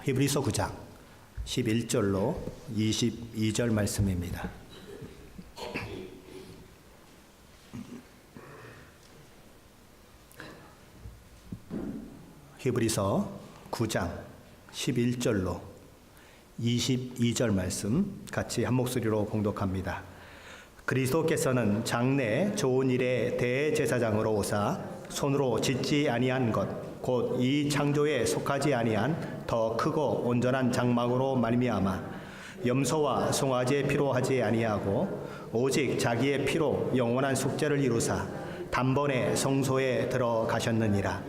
히브리서 9장 11절로 22절 말씀입니다. 히브리서 9장 11절로 22절 말씀 같이 한 목소리로 봉독합니다. 그리스도께서는 장래 좋은 일의 대제사장으로 오사 손으로 짓지 아니한 것 곧 이 창조에 속하지 아니한 더 크고 온전한 장막으로 말미암아 염소와 송아지의 피로 하지 아니하고 오직 자기의 피로 영원한 속죄를 이루사 단번에 성소에 들어가셨느니라.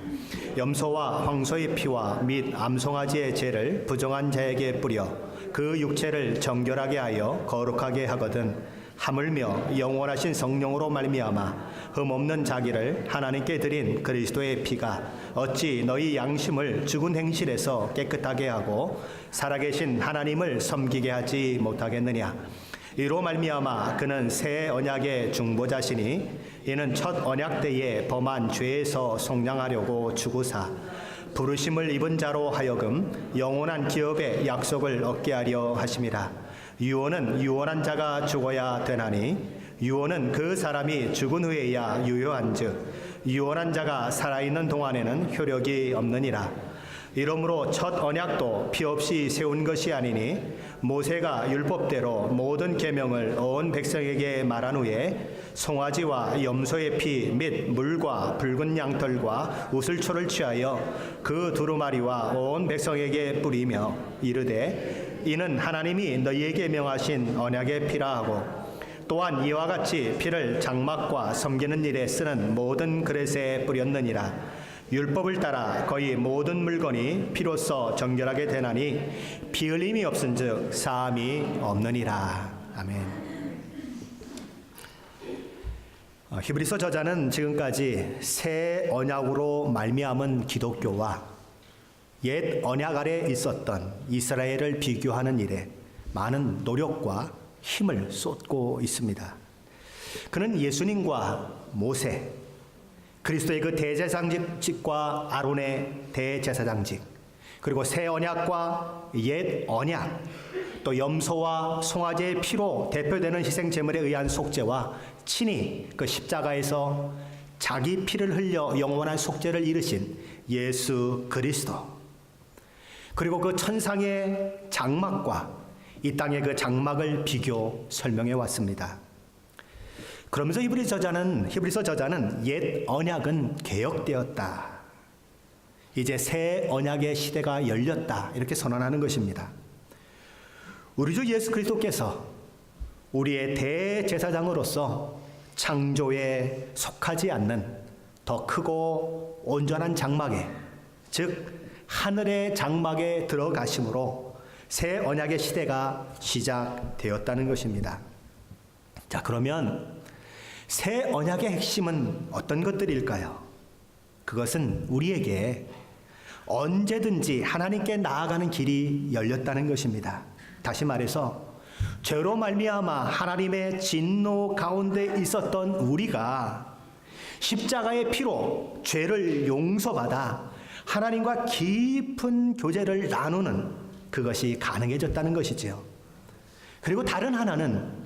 염소와 황소의 피와 및 암송아지의 죄를 부정한 자에게 뿌려 그 육체를 정결하게 하여 거룩하게 하거든 하물며 영원하신 성령으로 말미암아 흠없는 자기를 하나님께 드린 그리스도의 피가 어찌 너희 양심을 죽은 행실에서 깨끗하게 하고 살아계신 하나님을 섬기게 하지 못하겠느냐. 이로 말미암아 그는 새 언약의 중보자시니 이는 첫 언약 때에 범한 죄에서 속량하려고 죽으사 부르심을 입은 자로 하여금 영원한 기업의 약속을 얻게 하려 하심이라. 유언은 유언한 자가 죽어야 되나니 유언은 그 사람이 죽은 후에야 유효한즉 유언한 자가 살아있는 동안에는 효력이 없느니라. 이러므로 첫 언약도 피 없이 세운 것이 아니니 모세가 율법대로 모든 계명을 온 백성에게 말한 후에 송아지와 염소의 피 및 물과 붉은 양털과 우슬초를 취하여 그 두루마리와 온 백성에게 뿌리며 이르되 이는 하나님이 너희에게 명하신 언약의 피라 하고 또한 이와 같이 피를 장막과 섬기는 일에 쓰는 모든 그릇에 뿌렸느니라. 율법을 따라 거의 모든 물건이 피로써 정결하게 되나니 피 흘림이 없은즉 사함이 없느니라. 아멘. 히브리서 저자는 지금까지 새 언약으로 말미암은 기독교와 옛 언약 아래 있었던 이스라엘을 비교하는 일에 많은 노력과 힘을 쏟고 있습니다. 그는 예수님과 모세, 그리스도의 그 대제사장직과 아론의 대제사장직, 그리고 새 언약과 옛 언약, 또 염소와 송아지의 피로 대표되는 희생 제물에 의한 속죄와 친히 그 십자가에서 자기 피를 흘려 영원한 속죄를 이루신 예수 그리스도, 그리고 그 천상의 장막과 이 땅의 그 장막을 비교 설명해 왔습니다. 그러면서 히브리서 저자는 옛 언약은 개혁되었다. 이제 새 언약의 시대가 열렸다. 이렇게 선언하는 것입니다. 우리 주 예수 그리스도께서 우리의 대제사장으로서 창조에 속하지 않는 더 크고 온전한 장막에, 즉 하늘의 장막에 들어가심으로 새 언약의 시대가 시작되었다는 것입니다. 자, 그러면 새 언약의 핵심은 어떤 것들일까요? 그것은 우리에게 언제든지 하나님께 나아가는 길이 열렸다는 것입니다. 다시 말해서 죄로 말미암아 하나님의 진노 가운데 있었던 우리가 십자가의 피로 죄를 용서받아 하나님과 깊은 교제를 나누는 그것이 가능해졌다는 것이지요. 그리고 다른 하나는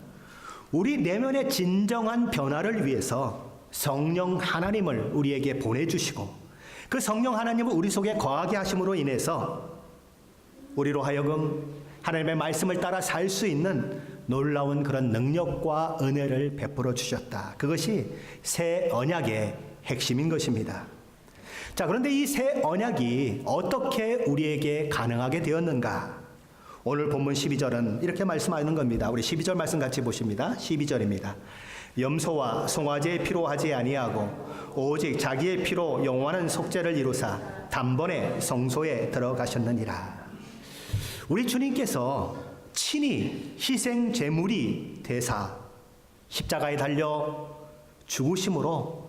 우리 내면의 진정한 변화를 위해서 성령 하나님을 우리에게 보내주시고 그 성령 하나님을 우리 속에 거하게 하심으로 인해서 우리로 하여금 하나님의 말씀을 따라 살 수 있는 놀라운 그런 능력과 은혜를 베풀어 주셨다. 그것이 새 언약의 핵심인 것입니다. 자, 그런데 이 새 언약이 어떻게 우리에게 가능하게 되었는가? 오늘 본문 12절은 이렇게 말씀하는 겁니다. 우리 12절 말씀 같이 보십니다. 12절입니다. 염소와 송아지의 피로 하지 아니하고 오직 자기의 피로 영원한 속죄를 이루사 단번에 성소에 들어가셨느니라. 우리 주님께서 친히 희생 제물이 되사 십자가에 달려 죽으심으로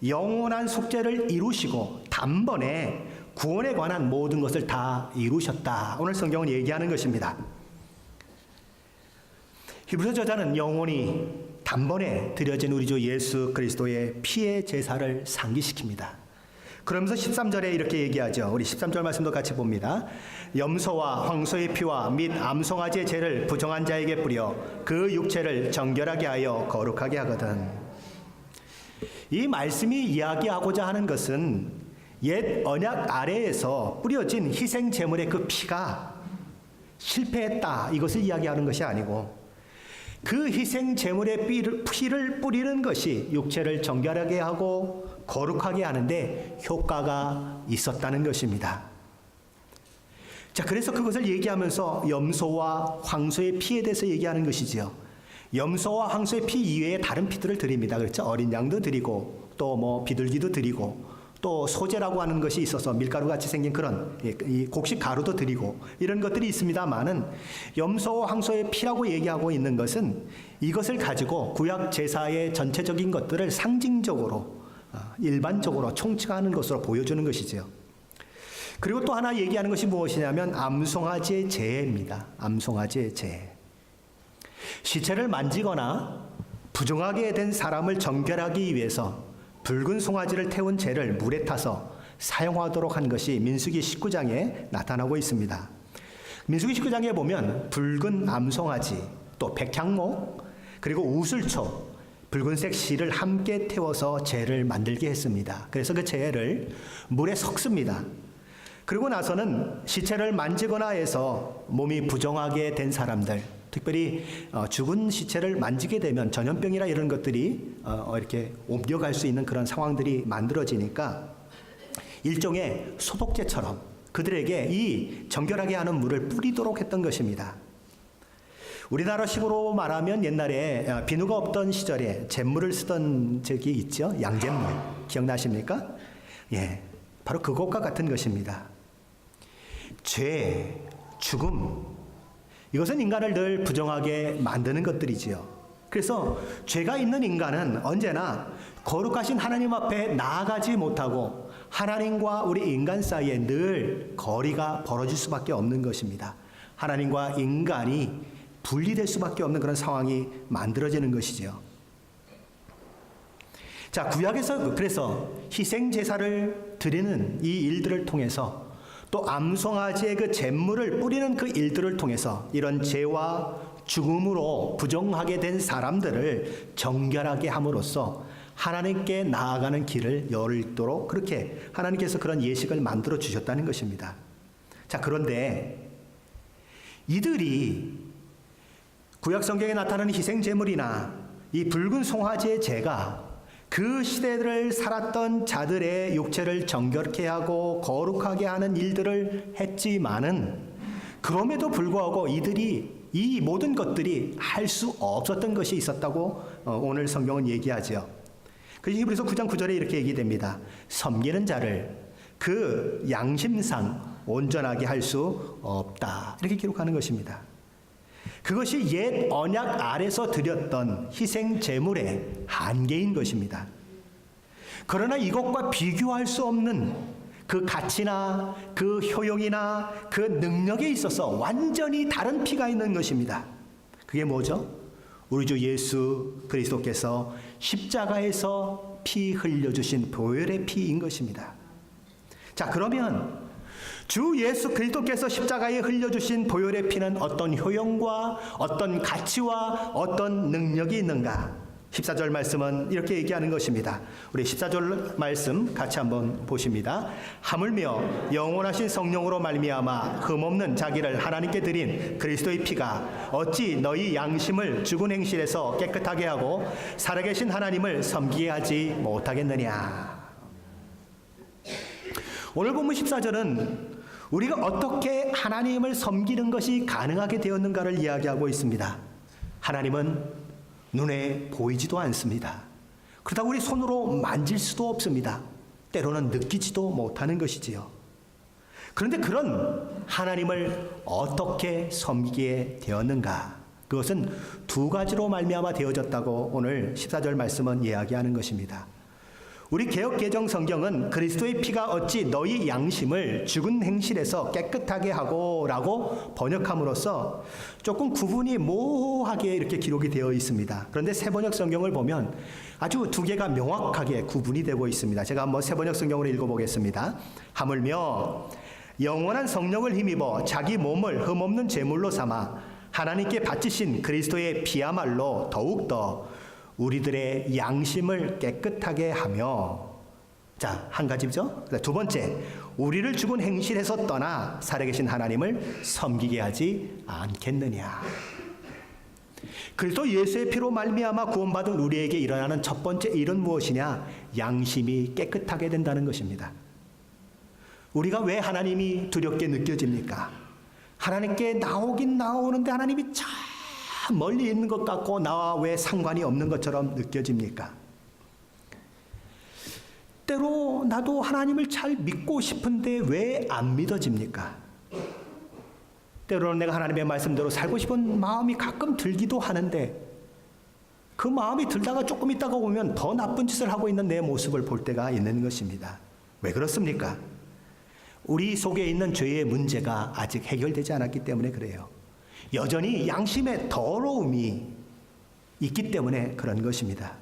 영원한 속죄를 이루시고 단번에 구원에 관한 모든 것을 다 이루셨다. 오늘 성경은 얘기하는 것입니다. 히브리서 저자는 영원히 단번에 드려진 우리 주 예수 그리스도의 피의 제사를 상기시킵니다. 그러면서 13절에 이렇게 얘기하죠. 우리 13절 말씀도 같이 봅니다. 염소와 황소의 피와 및 암송아지의 죄를 부정한 자에게 뿌려 그 육체를 정결하게 하여 거룩하게 하거든. 이 말씀이 이야기하고자 하는 것은 옛 언약 아래에서 뿌려진 희생 제물의 그 피가 실패했다, 이것을 이야기하는 것이 아니고, 그 희생 제물의 피를 뿌리는 것이 육체를 정결하게 하고 거룩하게 하는데 효과가 있었다는 것입니다. 자, 그래서 그것을 얘기하면서 염소와 황소의 피에 대해서 얘기하는 것이지요. 염소와 황소의 피 이외에 다른 피들을 드립니다. 그렇죠? 어린 양도 드리고, 또 뭐 비둘기도 드리고, 또 소재라고 하는 것이 있어서 밀가루 같이 생긴 그런 이 곡식 가루도 드리고, 이런 것들이 있습니다만은, 염소와 황소의 피라고 얘기하고 있는 것은 이것을 가지고 구약 제사의 전체적인 것들을 상징적으로, 일반적으로 총칭하는 것으로 보여주는 것이죠. 그리고 또 하나 얘기하는 것이 무엇이냐면 암송아지의 죄입니다. 암송아지의 죄. 시체를 만지거나 부정하게 된 사람을 정결하기 위해서 붉은 송아지를 태운 재를 물에 타서 사용하도록 한 것이 민수기 19장에 나타나고 있습니다. 민수기 19장에 보면 붉은 암송아지, 또 백향목, 그리고 우슬초, 붉은색 실을 함께 태워서 재를 만들게 했습니다. 그래서 그 재를 물에 섞습니다. 그리고 나서는 시체를 만지거나 해서 몸이 부정하게 된 사람들, 특별히 죽은 시체를 만지게 되면 전염병이나 이런 것들이 이렇게 옮겨갈 수 있는 그런 상황들이 만들어지니까 일종의 소독제처럼 그들에게 이 정결하게 하는 물을 뿌리도록 했던 것입니다. 우리나라식으로 말하면 옛날에 비누가 없던 시절에 잿물을 쓰던 적이 있죠. 양잿물. 기억나십니까? 예, 바로 그것과 같은 것입니다. 죄, 죽음, 이것은 인간을 늘 부정하게 만드는 것들이지요. 그래서 죄가 있는 인간은 언제나 거룩하신 하나님 앞에 나아가지 못하고 하나님과 우리 인간 사이에 늘 거리가 벌어질 수밖에 없는 것입니다. 하나님과 인간이 분리될 수밖에 없는 그런 상황이 만들어지는 것이죠. 자, 구약에서 그래서 희생 제사를 드리는 이 일들을 통해서, 또 암송아지의 그 잿물을 뿌리는 그 일들을 통해서 이런 죄와 죽음으로 부정하게 된 사람들을 정결하게 함으로써 하나님께 나아가는 길을 열도록 그렇게 하나님께서 그런 예식을 만들어 주셨다는 것입니다. 자, 그런데 이들이 구약 성경에 나타나는 희생 제물이나 이 붉은 송아지의 제가 그 시대를 살았던 자들의 육체를 정결케 하고 거룩하게 하는 일들을 했지만은, 그럼에도 불구하고 이들이 이 모든 것들이 할 수 없었던 것이 있었다고 오늘 성경은 얘기하죠. 그래서 히브리서 9장 9절에 이렇게 얘기됩니다. 섬기는 자를 그 양심상 온전하게 할 수 없다, 이렇게 기록하는 것입니다. 그것이 옛 언약 아래서 드렸던 희생 제물의 한계인 것입니다. 그러나 이것과 비교할 수 없는 그 가치나 그 효용이나 그 능력에 있어서 완전히 다른 피가 있는 것입니다. 그게 뭐죠? 우리 주 예수 그리스도께서 십자가에서 피 흘려주신 보혈의 피인 것입니다. 자, 그러면 주 예수 그리스도께서 십자가에 흘려주신 보혈의 피는 어떤 효용과 어떤 가치와 어떤 능력이 있는가? 14절 말씀은 이렇게 얘기하는 것입니다. 우리 14절 말씀 같이 한번 보십니다. 하물며 영원하신 성령으로 말미암아 흠없는 자기를 하나님께 드린 그리스도의 피가 어찌 너희 양심을 죽은 행실에서 깨끗하게 하고 살아계신 하나님을 섬기게 하지 못하겠느냐. 오늘 본문 14절은 우리가 어떻게 하나님을 섬기는 것이 가능하게 되었는가를 이야기하고 있습니다. 하나님은 눈에 보이지도 않습니다. 그렇다고 우리 손으로 만질 수도 없습니다. 때로는 느끼지도 못하는 것이지요. 그런데 그런 하나님을 어떻게 섬기게 되었는가? 그것은 두 가지로 말미암아 되어졌다고 오늘 14절 말씀은 이야기하는 것입니다. 우리 개역 개정 성경은 그리스도의 피가 어찌 너희 양심을 죽은 행실에서 깨끗하게 하고 라고 번역함으로써 조금 구분이 모호하게 이렇게 기록이 되어 있습니다. 그런데 새번역 성경을 보면 아주 두 개가 명확하게 구분이 되고 있습니다. 제가 한번 새번역 성경으로 읽어보겠습니다. 하물며 영원한 성령을 힘입어 자기 몸을 흠없는 제물로 삼아 하나님께 바치신 그리스도의 피야말로 더욱더 우리들의 양심을 깨끗하게 하며, 자, 한 가지죠. 두 번째, 우리를 죽은 행실에서 떠나 살아계신 하나님을 섬기게 하지 않겠느냐. 그리스도 예수의 피로 말미암아 구원받은 우리에게 일어나는 첫 번째 일은 무엇이냐? 양심이 깨끗하게 된다는 것입니다. 우리가 왜 하나님이 두렵게 느껴집니까? 하나님께 나오긴 나오는데 하나님이 참 멀리 있는 것 같고 나와 왜 상관이 없는 것처럼 느껴집니까? 때로 나도 하나님을 잘 믿고 싶은데 왜 안 믿어집니까? 때로는 내가 하나님의 말씀대로 살고 싶은 마음이 가끔 들기도 하는데 그 마음이 들다가 조금 있다가 오면 더 나쁜 짓을 하고 있는 내 모습을 볼 때가 있는 것입니다. 왜 그렇습니까? 우리 속에 있는 죄의 문제가 아직 해결되지 않았기 때문에 그래요. 여전히 양심의 더러움이 있기 때문에 그런 것입니다.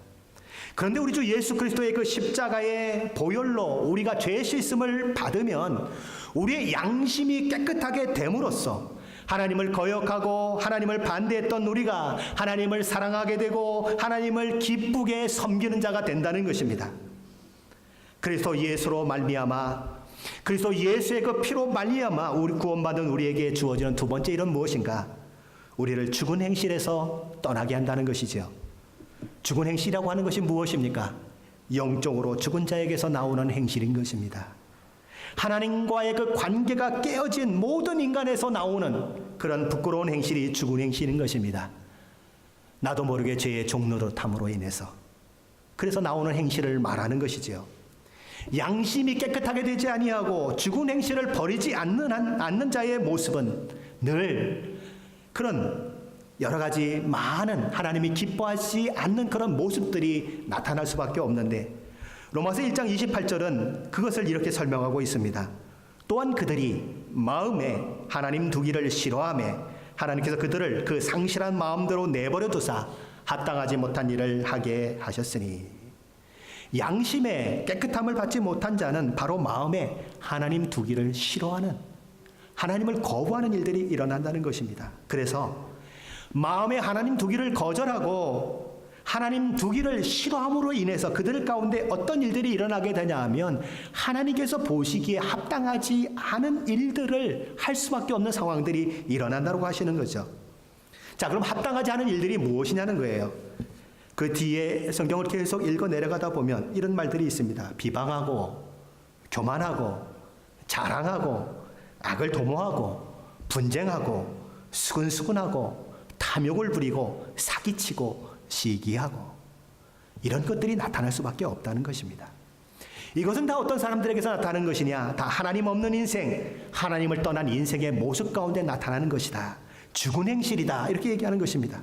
그런데 우리 주 예수 그리스도의 그 십자가의 보혈로 우리가 죄 씻음을 받으면 우리의 양심이 깨끗하게 됨으로써 하나님을 거역하고 하나님을 반대했던 우리가 하나님을 사랑하게 되고 하나님을 기쁘게 섬기는 자가 된다는 것입니다. 그리스도 예수로 말미암아 그리스도 예수의 그 피로 말미암아 우리 구원받은 우리에게 주어지는 두 번째 일은 무엇인가? 우리를 죽은 행실에서 떠나게 한다는 것이죠. 죽은 행실이라고 하는 것이 무엇입니까? 영적으로 죽은 자에게서 나오는 행실인 것입니다. 하나님과의 그 관계가 깨어진 모든 인간에서 나오는 그런 부끄러운 행실이 죽은 행실인 것입니다. 나도 모르게 죄의 종노릇함으로 인해서 그래서 나오는 행실을 말하는 것이지요. 양심이 깨끗하게 되지 아니하고 죽은 행실을 버리지 않는 자의 모습은 늘 그런 여러 가지 많은 하나님이 기뻐하지 않는 그런 모습들이 나타날 수밖에 없는데 로마서 1장 28절은 그것을 이렇게 설명하고 있습니다. 또한 그들이 마음에 하나님 두기를 싫어하며 하나님께서 그들을 그 상실한 마음대로 내버려 두사 합당하지 못한 일을 하게 하셨으니 양심의 깨끗함을 받지 못한 자는 바로 마음에 하나님 두기를 싫어하는 하나님을 거부하는 일들이 일어난다는 것입니다. 그래서 마음에 하나님 두기를 거절하고 하나님 두기를 싫어함으로 인해서 그들 가운데 어떤 일들이 일어나게 되냐 하면 하나님께서 보시기에 합당하지 않은 일들을 할 수밖에 없는 상황들이 일어난다고 하시는 거죠. 자, 그럼 합당하지 않은 일들이 무엇이냐는 거예요. 그 뒤에 성경을 계속 읽어 내려가다 보면 이런 말들이 있습니다. 비방하고 교만하고 자랑하고 악을 도모하고 분쟁하고 수근수근하고 탐욕을 부리고 사기치고 시기하고 이런 것들이 나타날 수밖에 없다는 것입니다. 이것은 다 어떤 사람들에게서 나타나는 것이냐? 다 하나님 없는 인생, 하나님을 떠난 인생의 모습 가운데 나타나는 것이다. 죽은 행실이다. 이렇게 얘기하는 것입니다.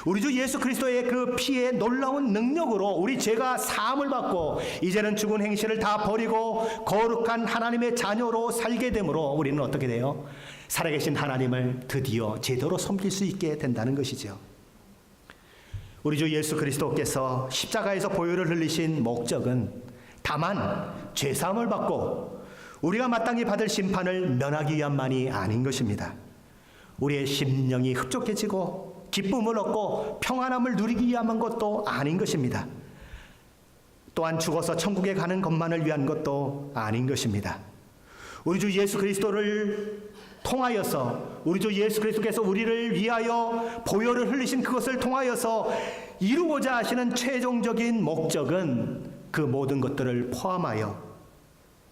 우리 주 예수 그리스도의 그 피의 놀라운 능력으로 우리 죄가 사함을 받고 이제는 죽은 행실을 다 버리고 거룩한 하나님의 자녀로 살게 되므로 우리는 어떻게 돼요? 살아계신 하나님을 드디어 제대로 섬길 수 있게 된다는 것이죠. 우리 주 예수 그리스도께서 십자가에서 보혈을 흘리신 목적은 다만 죄사함을 받고 우리가 마땅히 받을 심판을 면하기 위함만이 아닌 것입니다. 우리의 심령이 흡족해지고 기쁨을 얻고 평안함을 누리기 위한 것도 아닌 것입니다. 또한 죽어서 천국에 가는 것만을 위한 것도 아닌 것입니다. 우리 주 예수 그리스도를 통하여서 우리 주 예수 그리스도께서 우리를 위하여 보혈을 흘리신 그것을 통하여서 이루고자 하시는 최종적인 목적은 그 모든 것들을 포함하여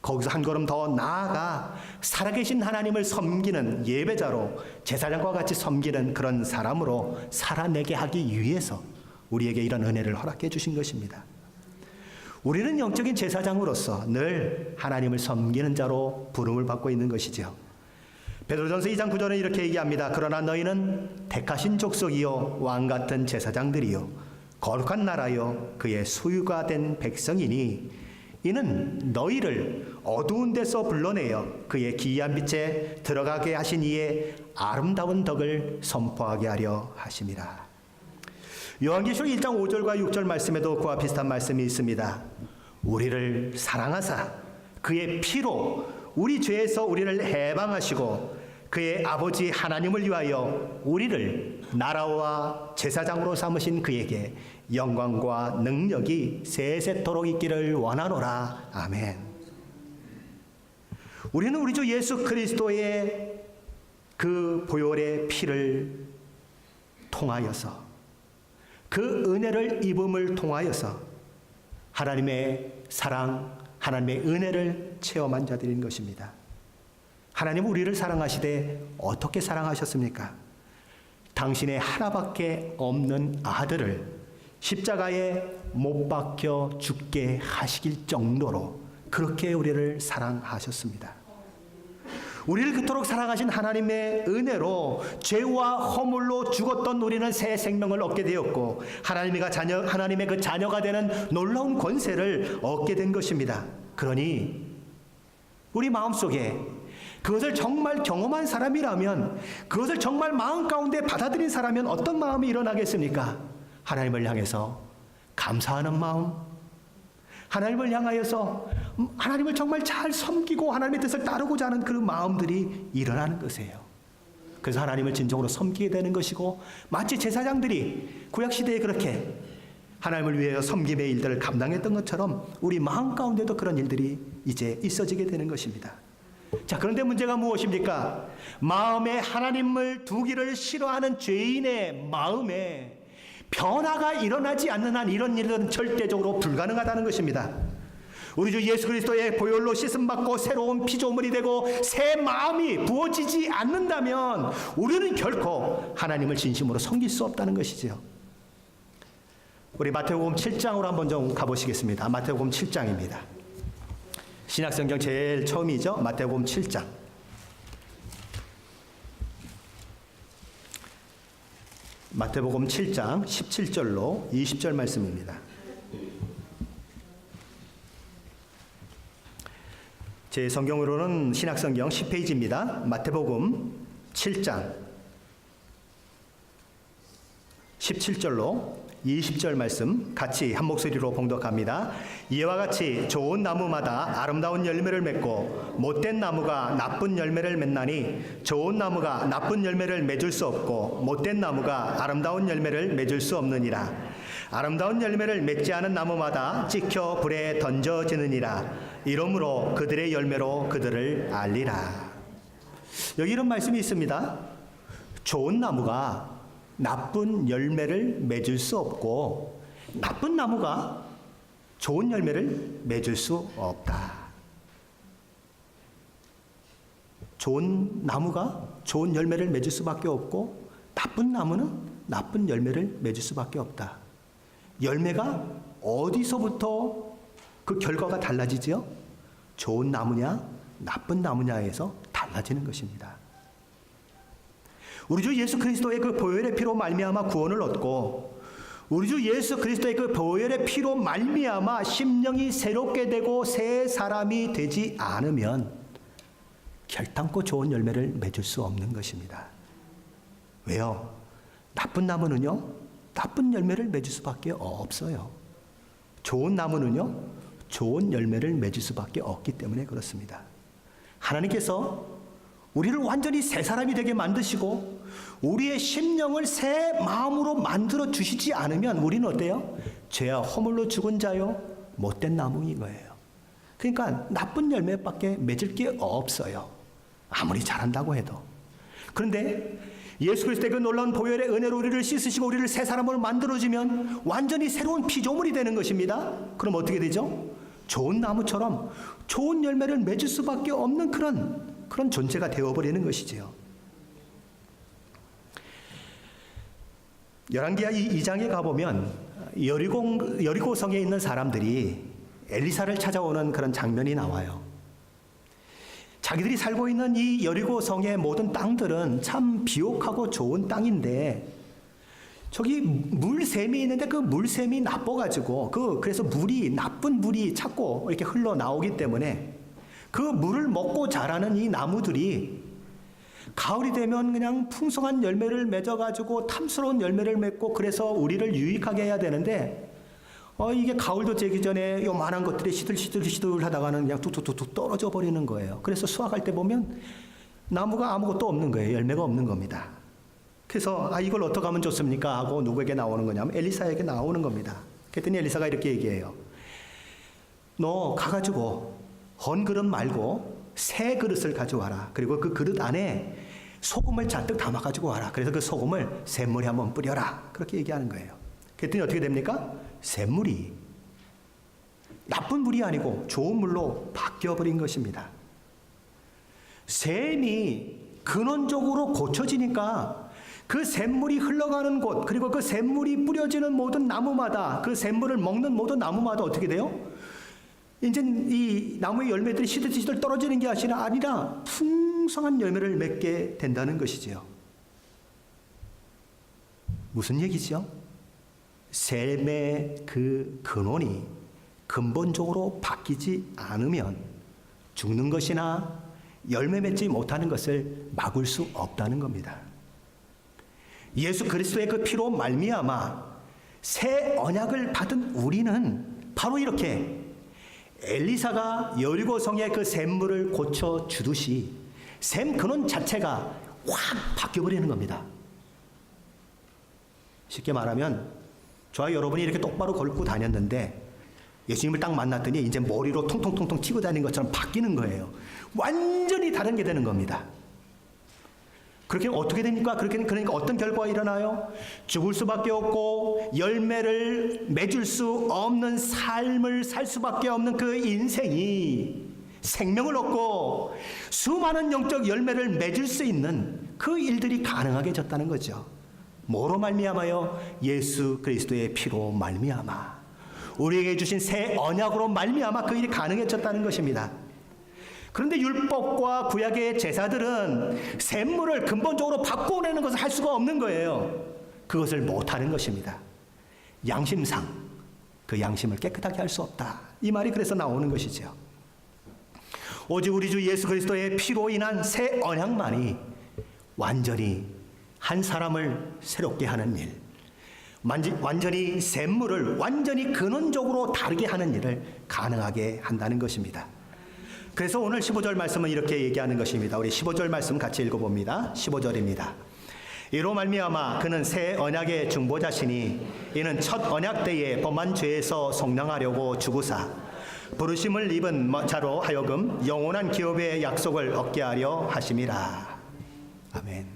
거기서 한 걸음 더 나아가 살아계신 하나님을 섬기는 예배자로 제사장과 같이 섬기는 그런 사람으로 살아내게 하기 위해서 우리에게 이런 은혜를 허락해 주신 것입니다. 우리는 영적인 제사장으로서 늘 하나님을 섬기는 자로 부름을 받고 있는 것이죠. 베드로전서 2장 9절은 이렇게 얘기합니다. 그러나 너희는 택하신 족속이요 왕같은 제사장들이요 거룩한 나라여 그의 소유가 된 백성이니 이는 너희를 어두운 데서 불러내어 그의 기이한 빛에 들어가게 하신 이의 아름다운 덕을 선포하게 하려 하심이라. 요한계시록 1장 5절과 6절 말씀에도 그와 비슷한 말씀이 있습니다. 우리를 사랑하사 그의 피로 우리 죄에서 우리를 해방하시고 그의 아버지 하나님을 위하여 우리를 나라와 제사장으로 삼으신 그에게 영광과 능력이 세세토록 있기를 원하노라. 아멘. 우리는 우리 주 예수 그리스도의 그 보혈의 피를 통하여서 그 은혜를 입음을 통하여서 하나님의 사랑, 하나님의 은혜를 체험한 자들인 것입니다. 하나님은 우리를 사랑하시되 어떻게 사랑하셨습니까? 당신의 하나밖에 없는 아들을 십자가에 못 박혀 죽게 하시길 정도로 그렇게 우리를 사랑하셨습니다. 우리를 그토록 사랑하신 하나님의 은혜로 죄와 허물로 죽었던 우리는 새 생명을 얻게 되었고 하나님의 그 자녀가 되는 놀라운 권세를 얻게 된 것입니다. 그러니 우리 마음속에 그것을 정말 경험한 사람이라면, 그것을 정말 마음 가운데 받아들인 사람이면 어떤 마음이 일어나겠습니까? 하나님을 향해서 감사하는 마음, 하나님을 향하여서 하나님을 정말 잘 섬기고 하나님의 뜻을 따르고자 하는 그런 마음들이 일어나는 것이에요. 그래서 하나님을 진정으로 섬기게 되는 것이고, 마치 제사장들이 구약시대에 그렇게 하나님을 위하여 섬김의 일들을 감당했던 것처럼 우리 마음 가운데도 그런 일들이 이제 있어지게 되는 것입니다. 자, 그런데 문제가 무엇입니까? 마음에 하나님을 두기를 싫어하는 죄인의 마음에 변화가 일어나지 않는 한 이런 일은 절대적으로 불가능하다는 것입니다. 우리 주 예수 그리스도의 보혈로 씻음받고 새로운 피조물이 되고 새 마음이 부어지지 않는다면 우리는 결코 하나님을 진심으로 섬길 수 없다는 것이지요. 우리 마태복음 7장으로 한번 좀 가보시겠습니다. 마태복음 7장입니다. 신약성경 제일 처음이죠. 마태복음 7장. 마태복음 7장 17절로 20절 말씀입니다. 제 성경으로는 신약성경 10페이지입니다. 마태복음 7장 17절로 20절 말씀 같이 한 목소리로 봉독합니다. 이와 같이 좋은 나무마다 아름다운 열매를 맺고 못된 나무가 나쁜 열매를 맺나니 좋은 나무가 나쁜 열매를 맺을 수 없고 못된 나무가 아름다운 열매를 맺을 수 없느니라. 아름다운 열매를 맺지 않은 나무마다 찍혀 불에 던져지느니라. 이러므로 그들의 열매로 그들을 알리라. 여기 이런 말씀이 있습니다. 좋은 나무가 나쁜 열매를 맺을 수 없고 나쁜 나무가 좋은 열매를 맺을 수 없다. 좋은 나무가 좋은 열매를 맺을 수밖에 없고 나쁜 나무는 나쁜 열매를 맺을 수밖에 없다. 열매가 어디서부터 그 결과가 달라지지요? 좋은 나무냐 나쁜 나무냐에서 달라지는 것입니다. 우리 주 예수 그리스도의 그 보혈의 피로 말미암아 구원을 얻고 우리 주 예수 그리스도의 그 보혈의 피로 말미암아 심령이 새롭게 되고 새 사람이 되지 않으면 결단코 좋은 열매를 맺을 수 없는 것입니다. 왜요? 나쁜 나무는요, 나쁜 열매를 맺을 수밖에 없어요. 좋은 나무는요, 좋은 열매를 맺을 수밖에 없기 때문에 그렇습니다. 하나님께서 우리를 완전히 새 사람이 되게 만드시고 우리의 심령을 새 마음으로 만들어 주시지 않으면 우리는 어때요? 죄와 허물로 죽은 자요, 못된 나무인 거예요. 그러니까 나쁜 열매밖에 맺을 게 없어요. 아무리 잘한다고 해도. 그런데 예수 그리스도의 그 놀라운 보혈의 은혜로 우리를 씻으시고 우리를 새 사람으로 만들어주면 완전히 새로운 피조물이 되는 것입니다. 그럼 어떻게 되죠? 좋은 나무처럼 좋은 열매를 맺을 수밖에 없는 그런 존재가 되어버리는 것이지요. 열왕기하 2장에 가보면 여리고성에 있는 사람들이 엘리사를 찾아오는 그런 장면이 나와요. 자기들이 살고 있는 이 여리고성의 모든 땅들은 참 비옥하고 좋은 땅인데 저기 물샘이 있는데 그 물샘이 나빠가지고 그래서 나쁜 물이 자꾸 이렇게 흘러나오기 때문에 그 물을 먹고 자라는 이 나무들이 가을이 되면 그냥 풍성한 열매를 맺어가지고 탐스러운 열매를 맺고 그래서 우리를 유익하게 해야 되는데 이게 가을도 되기 전에 요만한 것들이 시들시들 하다가는 그냥 툭툭툭툭 떨어져 버리는 거예요. 그래서 수확할 때 보면 나무가 아무것도 없는 거예요. 열매가 없는 겁니다. 그래서 이걸 어떻게 하면 좋습니까? 하고 누구에게 나오는 거냐면 엘리사에게 나오는 겁니다. 그랬더니 엘리사가 이렇게 얘기해요. 너 가가지고 헌 그릇 말고 새 그릇을 가져와라. 그리고 그 그릇 안에 소금을 잔뜩 담아가지고 와라. 그래서 그 소금을 샘물에 한번 뿌려라. 그렇게 얘기하는 거예요. 그랬더니 어떻게 됩니까? 샘물이 나쁜 물이 아니고 좋은 물로 바뀌어버린 것입니다. 샘이 근원적으로 고쳐지니까 그 샘물이 흘러가는 곳, 그리고 그 샘물이 뿌려지는 모든 나무마다, 그 샘물을 먹는 모든 나무마다 어떻게 돼요? 이제 이 나무의 열매들이 시들시들 떨어지는 게 아니라 풍성한 열매를 맺게 된다는 것이지요. 무슨 얘기죠? 샘의 그 근원이 근본적으로 바뀌지 않으면 죽는 것이나 열매 맺지 못하는 것을 막을 수 없다는 겁니다. 예수 그리스도의 그 피로 말미암아 새 언약을 받은 우리는 바로 이렇게 엘리사가 여리고성의 그 샘물을 고쳐 주듯이 샘 근원 자체가 확 바뀌어버리는 겁니다. 쉽게 말하면 저와 여러분이 이렇게 똑바로 걸고 다녔는데 예수님을 딱 만났더니 이제 머리로 통통통통 튀고 다니는 것처럼 바뀌는 거예요. 완전히 다른 게 되는 겁니다. 그렇게 어떻게 됩니까? 그러니까 어떤 결과가 일어나요? 죽을 수밖에 없고 열매를 맺을 수 없는 삶을 살 수밖에 없는 그 인생이 생명을 얻고 수많은 영적 열매를 맺을 수 있는 그 일들이 가능하게 졌다는 거죠. 뭐로 말미암아요? 예수 그리스도의 피로 말미암아 우리에게 주신 새 언약으로 말미암아 그 일이 가능해졌다는 것입니다. 그런데 율법과 구약의 제사들은 샘물을 근본적으로 바꿔내는 것을 할 수가 없는 거예요. 그것을 못하는 것입니다. 양심상 그 양심을 깨끗하게 할 수 없다. 이 말이 그래서 나오는 것이죠. 오직 우리 주 예수 그리스도의 피로 인한 새 언약만이 완전히 한 사람을 새롭게 하는 일, 완전히 샘물을 완전히 근원적으로 다르게 하는 일을 가능하게 한다는 것입니다. 그래서 오늘 15절 말씀은 이렇게 얘기하는 것입니다. 우리 15절 말씀 같이 읽어봅니다. 15절입니다. 이로 말미암아 그는 새 언약의 중보자시니 이는 첫 언약 때에 범한 죄에서 속량하려고 죽으사 부르심을 입은 자로 하여금 영원한 기업의 약속을 얻게 하려 하심이라. 아멘.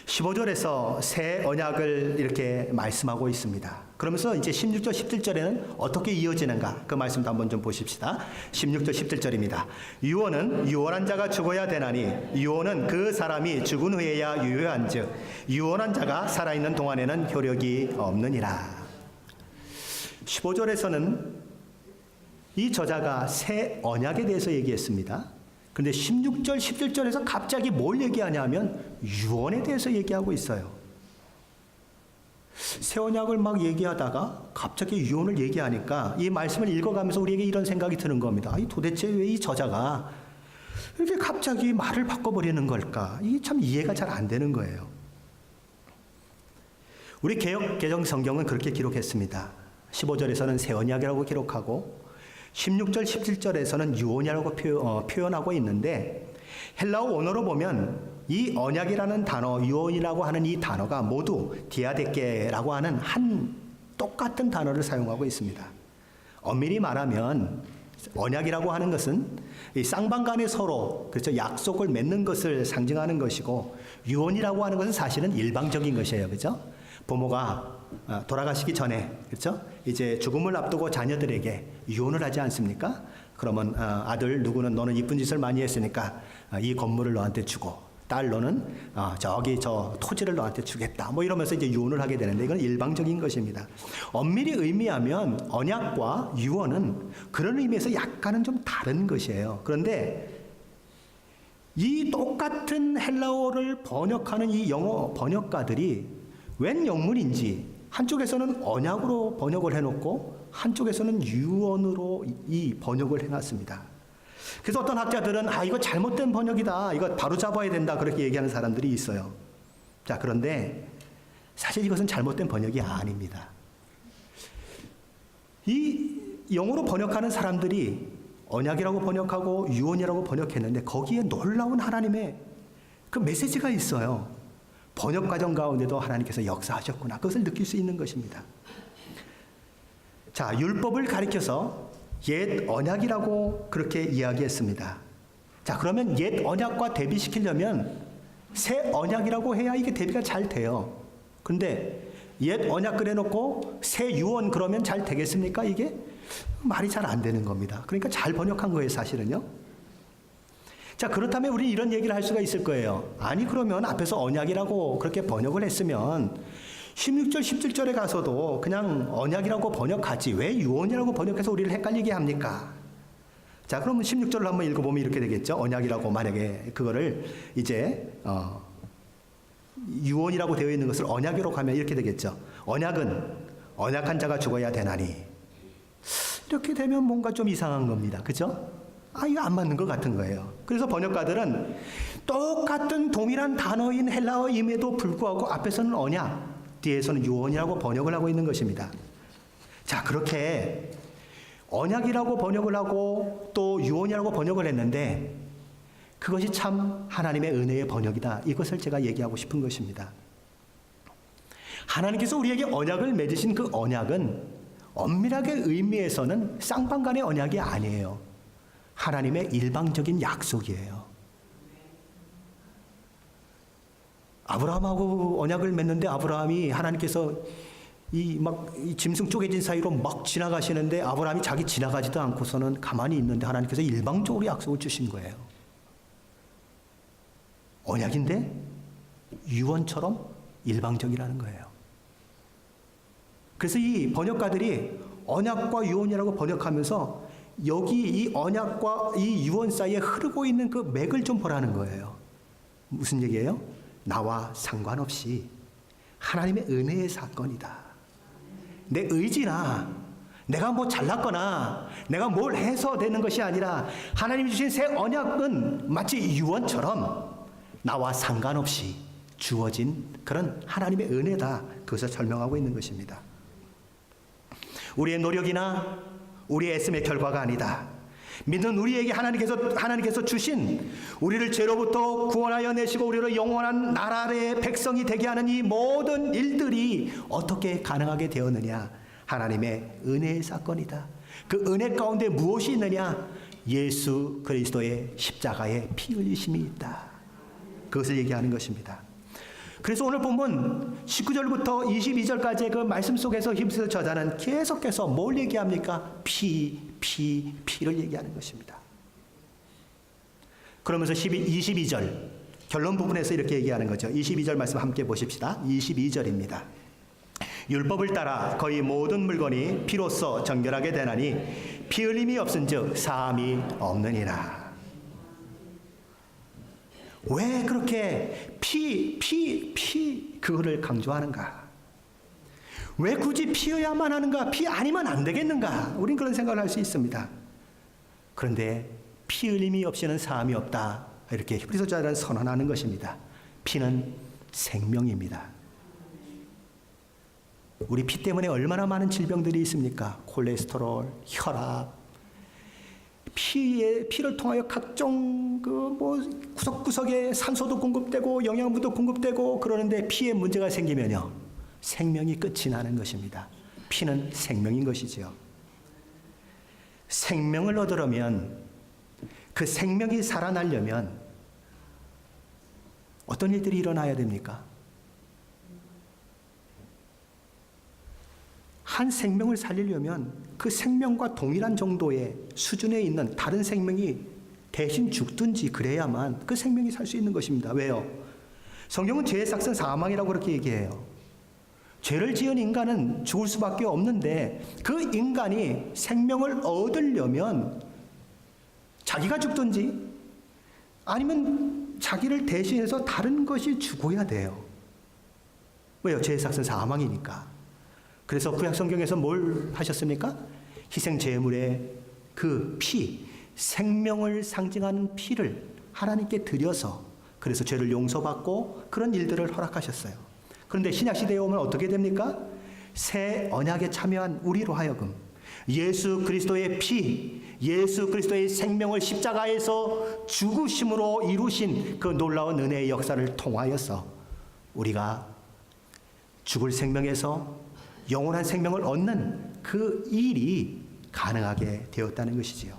15절에서 새 언약을 이렇게 말씀하고 있습니다. 그러면서 이제 16절, 17절에는 어떻게 이어지는가 그 말씀도 한번 좀 보십시다. 16절, 17절입니다. 유언은 유언한 자가 죽어야 되나니 유언은 그 사람이 죽은 후에야 유효한즉 유언한 자가 살아있는 동안에는 효력이 없느니라. 15절에서는 이 저자가 새 언약에 대해서 얘기했습니다. 그런데 16절, 17절에서 갑자기 뭘 얘기하냐면 유언에 대해서 얘기하고 있어요. 새 언약을 막 얘기하다가 갑자기 유언을 얘기하니까 이 말씀을 읽어가면서 우리에게 이런 생각이 드는 겁니다. 도대체 왜 이 저자가 이렇게 갑자기 말을 바꿔버리는 걸까? 이게 참 이해가 잘 안 되는 거예요. 우리 개정 성경은 그렇게 기록했습니다. 15절에서는 새 언약이라고 기록하고 16절, 17절에서는 유언이라고 표현하고 있는데 헬라어 원어로 보면 이 언약이라는 단어, 유언이라고 하는 이 단어가 모두 디아데케라고 하는 한 똑같은 단어를 사용하고 있습니다. 엄밀히 말하면 언약이라고 하는 것은 이 쌍방간에 서로 그렇죠 약속을 맺는 것을 상징하는 것이고 유언이라고 하는 것은 사실은 일방적인 것이에요, 그렇죠? 부모가 돌아가시기 전에 그렇죠? 이제 죽음을 앞두고 자녀들에게 유언을 하지 않습니까? 그러면 아들 누구는 너는 이쁜 짓을 많이 했으니까 이 건물을 너한테 주고 딸 너는 저기 저 토지를 너한테 주겠다. 뭐 이러면서 이제 유언을 하게 되는데 이건 일방적인 것입니다. 엄밀히 의미하면 언약과 유언은 그런 의미에서 약간은 좀 다른 것이에요. 그런데 이 똑같은 헬라어를 번역하는 이 영어 번역가들이 웬 영문인지 한쪽에서는 언약으로 번역을 해놓고 한쪽에서는 유언으로 이 번역을 해놨습니다. 그래서 어떤 학자들은 이거 잘못된 번역이다, 이거 바로 잡아야 된다, 그렇게 얘기하는 사람들이 있어요. 자, 그런데 사실 이것은 잘못된 번역이 아닙니다. 이 영어로 번역하는 사람들이 언약이라고 번역하고 유언이라고 번역했는데 거기에 놀라운 하나님의 그 메시지가 있어요. 번역 과정 가운데도 하나님께서 역사하셨구나, 그것을 느낄 수 있는 것입니다. 자, 율법을 가리켜서 옛 언약이라고 그렇게 이야기했습니다. 자, 그러면 옛 언약과 대비시키려면 새 언약이라고 해야 이게 대비가 잘 돼요. 근데 옛 언약 그래놓고 새 유언 그러면 잘 되겠습니까? 이게 말이 잘 안 되는 겁니다. 그러니까 잘 번역한 거예요, 사실은요. 자, 그렇다면 우리 이런 얘기를 할 수가 있을 거예요. 아니, 그러면 앞에서 언약이라고 그렇게 번역을 했으면 16절, 17절에 가서도 그냥 언약이라고 번역하지 왜 유언이라고 번역해서 우리를 헷갈리게 합니까? 자, 그러면 16절을 한번 읽어보면 이렇게 되겠죠. 언약이라고 만약에 그거를 이제 유언이라고 되어 있는 것을 언약으로 가면 이렇게 되겠죠. 언약은 언약한 자가 죽어야 되나니. 이렇게 되면 뭔가 좀 이상한 겁니다. 그죠? 이거 안 맞는 것 같은 거예요. 그래서 번역가들은 똑같은 동일한 단어인 헬라어임에도 불구하고 앞에서는 언약, 뒤에서는 유언이라고 번역을 하고 있는 것입니다. 자, 그렇게 언약이라고 번역을 하고 또 유언이라고 번역을 했는데 그것이 참 하나님의 은혜의 번역이다, 이것을 제가 얘기하고 싶은 것입니다. 하나님께서 우리에게 언약을 맺으신 그 언약은 엄밀하게 의미에서는 쌍방간의 언약이 아니에요. 하나님의 일방적인 약속이에요. 아브라함하고 언약을 맺는데 아브라함이 하나님께서 이 짐승 쪼개진 사이로 막 지나가시는데 아브라함이 자기 지나가지도 않고서는 가만히 있는데 하나님께서 일방적으로 약속을 주신 거예요. 언약인데 유언처럼 일방적이라는 거예요. 그래서 이 번역가들이 언약과 유언이라고 번역하면서 여기 이 언약과 이 유언 사이에 흐르고 있는 그 맥을 좀 보라는 거예요. 무슨 얘기예요? 나와 상관없이 하나님의 은혜의 사건이다. 내 의지나 내가 뭐 잘났거나 내가 뭘 해서 되는 것이 아니라 하나님이 주신 새 언약은 마치 유언처럼 나와 상관없이 주어진 그런 하나님의 은혜다, 그것을 설명하고 있는 것입니다. 우리의 노력이나 우리의 애씀의 결과가 아니다. 믿는 우리에게 하나님께서 주신 우리를 죄로부터 구원하여 내시고 우리를 영원한 나라의 백성이 되게 하는 이 모든 일들이 어떻게 가능하게 되었느냐? 하나님의 은혜의 사건이다. 그 은혜 가운데 무엇이 있느냐? 예수 그리스도의 십자가의 피 흘리심이 있다. 그것을 얘기하는 것입니다. 그래서 오늘 본문 19절부터 22절까지의 그 말씀 속에서 히브리서 저자는 계속해서 뭘 얘기합니까? 피를 얘기하는 것입니다. 그러면서 22절 결론 부분에서 이렇게 얘기하는 거죠. 22절 말씀 함께 보십시다. 22절입니다. 율법을 따라 거의 모든 물건이 피로써 정결하게 되나니 피 흘림이 없은즉 사함이 없느니라. 왜 그렇게 그거를 강조하는가? 왜 굳이 피여야만 하는가? 피 아니면 안 되겠는가? 우린 그런 생각을 할 수 있습니다. 그런데 피 흘림이 없이는 사함이 없다, 이렇게 히브리서 저자는 선언하는 것입니다. 피는 생명입니다. 우리 피 때문에 얼마나 많은 질병들이 있습니까? 콜레스테롤, 혈압, 피를 통하여 각종 구석구석에 산소도 공급되고 영양분도 공급되고 그러는데 피에 문제가 생기면요, 생명이 끝이 나는 것입니다. 피는 생명인 것이지요. 생명을 얻으려면, 그 생명이 살아나려면 어떤 일들이 일어나야 됩니까? 한 생명을 살리려면 그 생명과 동일한 정도의 수준에 있는 다른 생명이 대신 죽든지 그래야만 그 생명이 살 수 있는 것입니다. 왜요? 성경은 죄의 삭은 사망이라고 그렇게 얘기해요. 죄를 지은 인간은 죽을 수밖에 없는데 그 인간이 생명을 얻으려면 자기가 죽든지 아니면 자기를 대신해서 다른 것이 죽어야 돼요. 왜요? 죄의 삭은 사망이니까. 그래서 구약 성경에서 뭘 하셨습니까? 희생 제물의 그 피, 생명을 상징하는 피를 하나님께 드려서 그래서 죄를 용서받고 그런 일들을 허락하셨어요. 그런데 신약 시대에 오면 어떻게 됩니까? 새 언약에 참여한 우리로 하여금 예수 그리스도의 피, 예수 그리스도의 생명을 십자가에서 죽으심으로 이루신 그 놀라운 은혜의 역사를 통하여서 우리가 죽을 생명에서 영원한 생명을 얻는 그 일이 가능하게 되었다는 것이지요.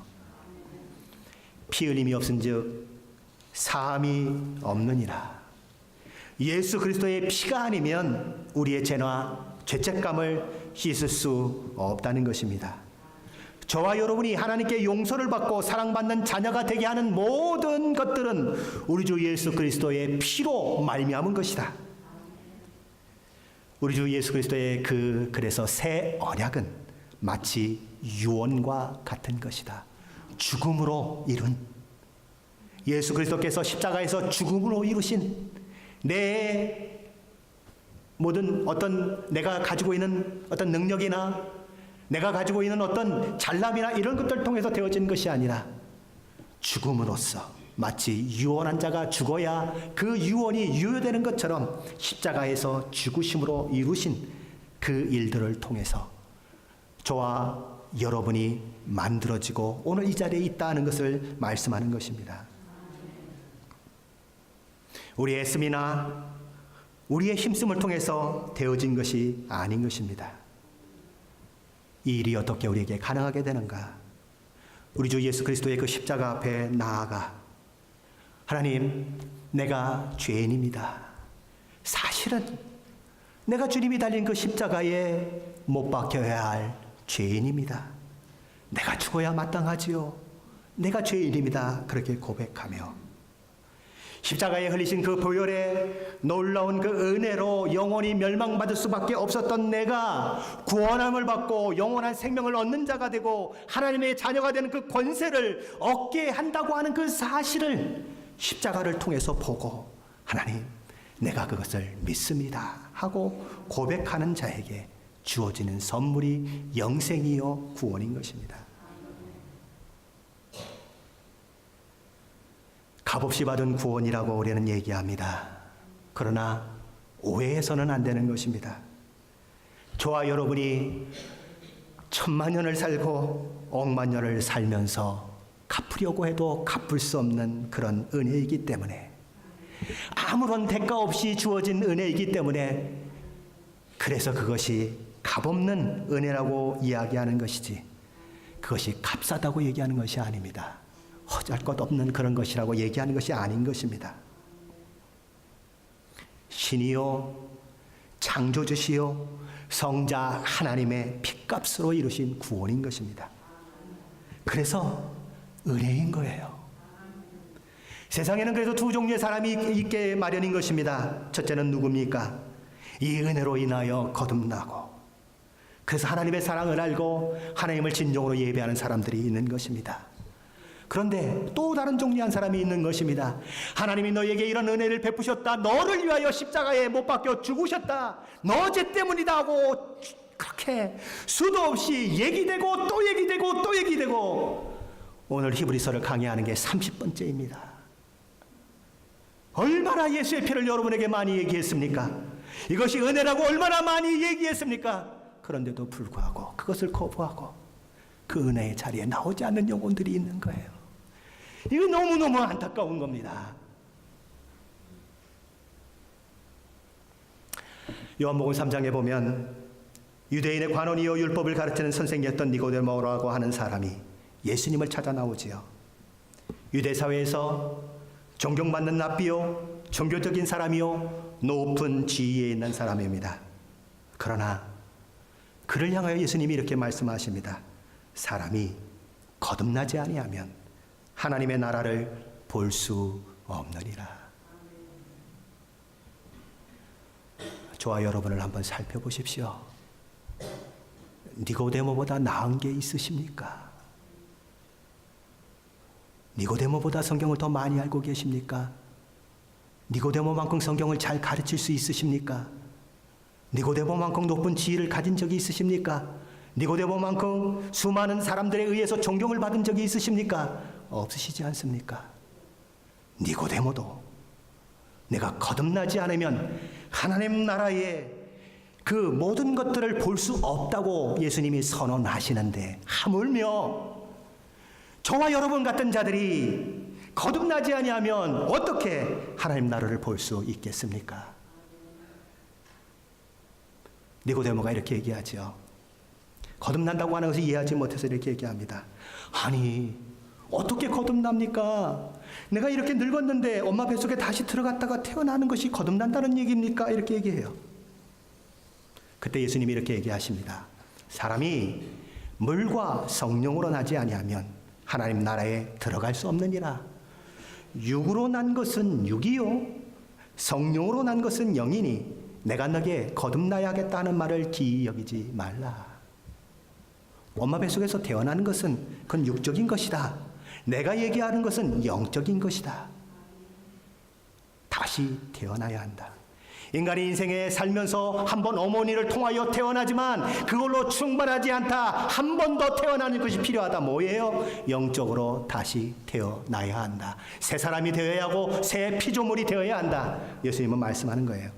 피 흘림이 없은즉 사함이 없느니라. 예수 그리스도의 피가 아니면 우리의 죄나 죄책감을 씻을 수 없다는 것입니다. 저와 여러분이 하나님께 용서를 받고 사랑받는 자녀가 되게 하는 모든 것들은 우리 주 예수 그리스도의 피로 말미암은 것이다. 우리 주 예수 그리스도의 그래서 새 언약은 마치 유언과 같은 것이다. 죽음으로 이룬, 예수 그리스도께서 십자가에서 죽음으로 이루신 내 모든 내가 가지고 있는 어떤 능력이나 내가 가지고 있는 어떤 잘남이나 이런 것들을 통해서 되어진 것이 아니라 죽음으로써 마치 유언한 자가 죽어야 그 유언이 유효되는 것처럼 십자가에서 죽으심으로 이루신 그 일들을 통해서 저와 여러분이 만들어지고 오늘 이 자리에 있다는 것을 말씀하는 것입니다. 우리의 애씀이나 우리의 힘씀을 통해서 되어진 것이 아닌 것입니다. 이 일이 어떻게 우리에게 가능하게 되는가? 우리 주 예수 그리스도의 그 십자가 앞에 나아가 하나님, 내가 죄인입니다. 사실은 내가 주님이 달린 그 십자가에 못 박혀야 할 죄인입니다. 내가 죽어야 마땅하지요. 내가 죄인입니다. 그렇게 고백하며 십자가에 흘리신 그 보혈의 놀라운 그 은혜로 영원히 멸망받을 수밖에 없었던 내가 구원함을 받고 영원한 생명을 얻는 자가 되고 하나님의 자녀가 되는 그 권세를 얻게 한다고 하는 그 사실을 십자가를 통해서 보고 하나님, 내가 그것을 믿습니다 하고 고백하는 자에게 주어지는 선물이 영생이요 구원인 것입니다. 값없이 받은 구원이라고 우리는 얘기합니다. 그러나 오해해서는 안 되는 것입니다. 저와 여러분이 1000만년을 살고 억만년을 살면서 갚으려고 해도 갚을 수 없는 그런 은혜이기 때문에, 아무런 대가 없이 주어진 은혜이기 때문에, 그래서 그것이 값없는 은혜라고 이야기하는 것이지 그것이 값싸다고 얘기하는 것이 아닙니다. 허잘것없는 그런 것이라고 얘기하는 것이 아닌 것입니다. 신이요 창조주시요 성자 하나님의 핏값으로 이루신 구원인 것입니다. 그래서 은혜인 거예요. 세상에는 그래서 두 종류의 사람이 있게 마련인 것입니다. 첫째는 누굽니까? 이 은혜로 인하여 거듭나고 그래서 하나님의 사랑을 알고 하나님을 진정으로 예배하는 사람들이 있는 것입니다. 그런데 또 다른 종류의 한 사람이 있는 것입니다. 하나님이 너에게 이런 은혜를 베푸셨다. 너를 위하여 십자가에 못 박혀 죽으셨다. 너 죄 때문이다 하고 그렇게 수도 없이 얘기되고 또 얘기되고 또 얘기되고 오늘 히브리서를 강의하는 게 30번째입니다. 얼마나 예수의 피를 여러분에게 많이 얘기했습니까? 이것이 은혜라고 얼마나 많이 얘기했습니까? 그런데도 불구하고 그것을 거부하고 그 은혜의 자리에 나오지 않는 영혼들이 있는 거예요. 이거 너무너무 안타까운 겁니다. 요한복음 3장에 보면 유대인의 관원이요 율법을 가르치는 선생이었던 니고데모라고 하는 사람이 예수님을 찾아 나오지요. 유대 사회에서 존경받는 랍비요, 종교적인 사람이요, 높은 지위에 있는 사람입니다. 그러나 그를 향하여 예수님이 이렇게 말씀하십니다. 사람이 거듭나지 아니하면 하나님의 나라를 볼 수 없느니라. 저와 여러분을 한번 살펴보십시오. 니고데모보다 나은 게 있으십니까? 니고데모보다 성경을 더 많이 알고 계십니까? 니고데모만큼 성경을 잘 가르칠 수 있으십니까? 니고데모만큼 높은 지위를 가진 적이 있으십니까? 니고데모만큼 수많은 사람들에 의해서 존경을 받은 적이 있으십니까? 없으시지 않습니까? 니고데모도 내가 거듭나지 않으면 하나님 나라의 그 모든 것들을 볼 수 없다고 예수님이 선언하시는데, 하물며 저와 여러분 같은 자들이 거듭나지 아니하면 어떻게 하나님 나라를 볼 수 있겠습니까? 니고데모가 이렇게 얘기하죠. 거듭난다고 하는 것을 이해하지 못해서 이렇게 얘기합니다. 아니, 어떻게 거듭납니까? 내가 이렇게 늙었는데 엄마 뱃속에 다시 들어갔다가 태어나는 것이 거듭난다는 얘기입니까? 이렇게 얘기해요. 그때 예수님이 이렇게 얘기하십니다. 사람이 물과 성령으로 나지 아니하면 하나님 나라에 들어갈 수 없느니라. 육으로 난 것은 육이요, 성령으로 난 것은 영이니 내가 너에게 거듭나야겠다는 말을 기이 여기지 말라. 엄마 뱃속에서 태어나는 것은 그건 육적인 것이다. 내가 얘기하는 것은 영적인 것이다. 다시 태어나야 한다. 인간이 인생에 살면서 한 번 어머니를 통하여 태어나지만 그걸로 충분하지 않다. 한 번 더 태어나는 것이 필요하다. 뭐예요? 영적으로 다시 태어나야 한다. 새 사람이 되어야 하고 새 피조물이 되어야 한다. 예수님은 말씀하는 거예요.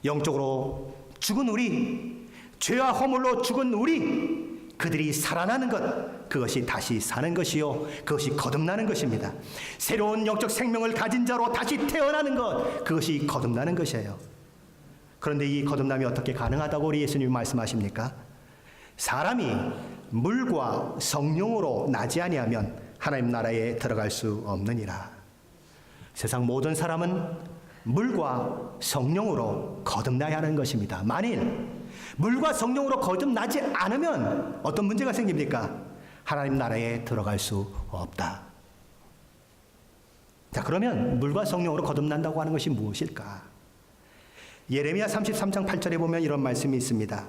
영적으로 죽은 우리, 죄와 허물로 죽은 우리, 그들이 살아나는 것, 그것이 다시 사는 것이요, 그것이 거듭나는 것입니다. 새로운 영적 생명을 가진 자로 다시 태어나는 것, 그것이 거듭나는 것이에요. 그런데 이 거듭남이 어떻게 가능하다고 우리 예수님이 말씀하십니까? 사람이 물과 성령으로 나지 아니하면 하나님 나라에 들어갈 수 없느니라. 세상 모든 사람은 물과 성령으로 거듭나야 하는 것입니다. 만일 물과 성령으로 거듭나지 않으면 어떤 문제가 생깁니까? 하나님 나라에 들어갈 수 없다. 자, 그러면 물과 성령으로 거듭난다고 하는 것이 무엇일까? 예레미야 33장 8절에 보면 이런 말씀이 있습니다.